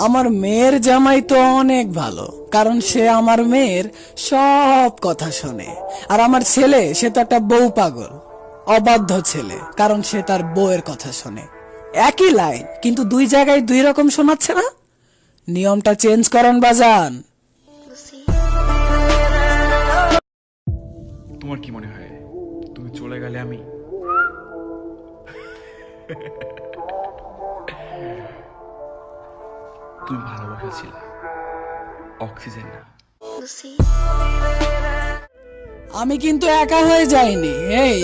আমার মেয়ের জামাই তো অনেক ভালো, কারণ সে আমার মেয়ের সব কথা শোনে। আর আমার ছেলে, সে তো একটা বউ পাগল, অবাধ্য ছেলে, কারণ সে তার বউয়ের কথা শোনে। একই লাইন, কিন্তু দুই জায়গায় দুই রকম শোনাচ্ছে না? নিয়মটা চেঞ্জ করেন বাজান। তোমার কি মনে হয় তুমি চলে গেলে আমি তুমি ভালোবাসা ছিল, অক্সিজেন না। আমি কিন্তু একা হয়ে যাইনি,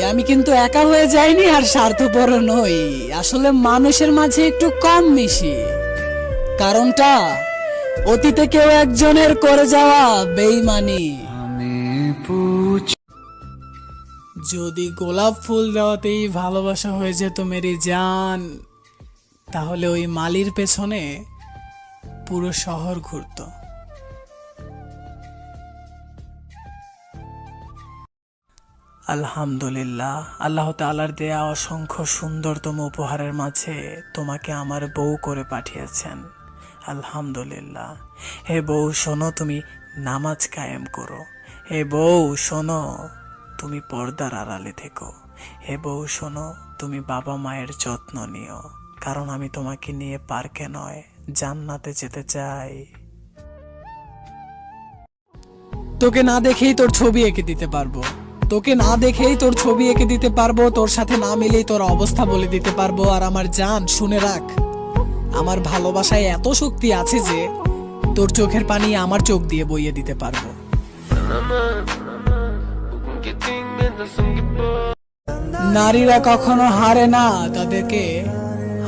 আমি কিন্তু একা হয়ে যাইনি, আর স্বার্থপর নই। আসলে মানুষের মাঝে একটু কম মিশি। কারণটা অতীতে কেউ একজনের করে যাওয়া বেইমানি। যদি গোলাপ ফুল দেওয়াতেই ভালোবাসা হয়ে যেত মেরি জান, তাহলে ওই মালির পেছনে পুরো শহর ঘুরতো। আলহামদুলিল্লাহ, আল্লাহ তাআলার দেয়া অসংখ্য সুন্দরতম উপহারের মাঝে তোমাকে আমার বউ করে পাঠিয়েছেন। আলহামদুলিল্লাহ। হে বউ শোনো, তুমি নামাজ কায়েম করো। হে বউ শোনো, তুমি পর্দার আড়ালে থেকো। হে বউ শোনো, তুমি বাবা মায়ের যত্ন নিও, কারণ আমি তোমাকে নিয়ে পার্কে নয়, জান্নাতে যেতে চাই। তোকে না দেখেই তোর ছবি এঁকে দিতে পারবো, তোকে না দেখেই তোর ছবি এঁকে দিতে পারবো, তোর সাথে না মিলেই তোর অবস্থা বলে দিতে পারবো। আর আমার জান, শুনে রাখ, আমার ভালোবাসায় এত শক্তি আছে যে তোর চোখের পানি আমার চোখ দিয়ে বইয়ে দিতে পারবো। নারীরা কখনো হারে না, তাদেরকে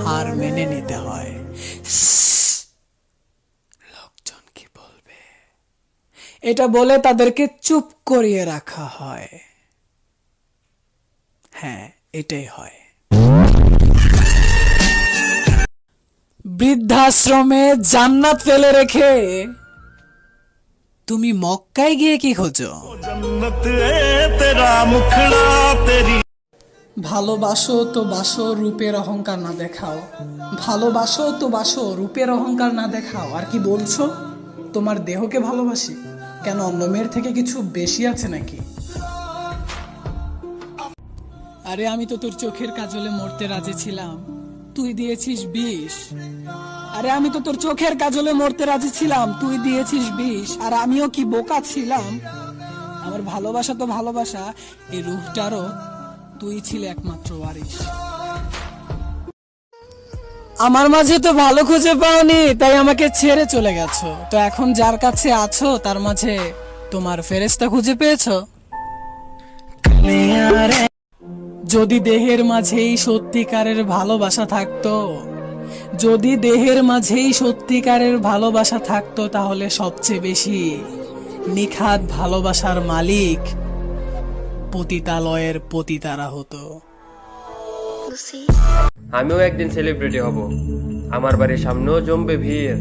হার মেনে নিতে হয়। লোকজন কি বলবে, এটা বলে তাদেরকে চুপ করিয়ে রাখা হয়। হ্যাঁ, এটাই হয়। বৃদ্ধাশ্রমে জান্নাত ফেলে রেখে তুমি মক্কায় গিয়ে কি খোঁজো? ভালোবাসো তো বাসো, রূপের অহংকার না দেখাও। ভালোবাসো তো বাসো, রূপের অহংকার না দেখাও। আর কি বলছো? তোমার দেহকে ভালোবাসি কেন? অন্য মেয়ের থেকে কিছু বেশি আছে নাকি? আরে আমি তো তোর চোখের কাজলে মরতে রাজি ছিলাম, তুই দিয়েছিস বিষ। আরে আমি তো তোর চোখের কাজলে মরতে রাজি ছিলাম, তুই দিয়েছিস বিষ। আর আমিও কি বোকা ছিলাম? আমার ভালোবাসা তো ভালোবাসা, এই রূপটারও তুই ছিলে একমাত্র ওয়ারিশ। আমার মাঝে তো ভালো খুঁজে পাওনি, তাই আমাকে ছেড়ে চলে গেছো। তো এখন যার কাছে আছো তার মাঝে তোমার ফেরেশতা খুঁজে পেয়েছো। যদি দেহের মাঝেই সত্যিকারের ভালোবাসা থাকতো, যদি দেহের মাঝেই সত্যিকারের ভালোবাসা থাকতো, তাহলে সবচেয়ে বেশি নিখাত ভালোবাসার মালিক পতিতালয়ের পতিতারা হতো। আমিও একদিন সেলিব্রিটি হব, আমার বাড়ির সামনেও জমবে ভিড়।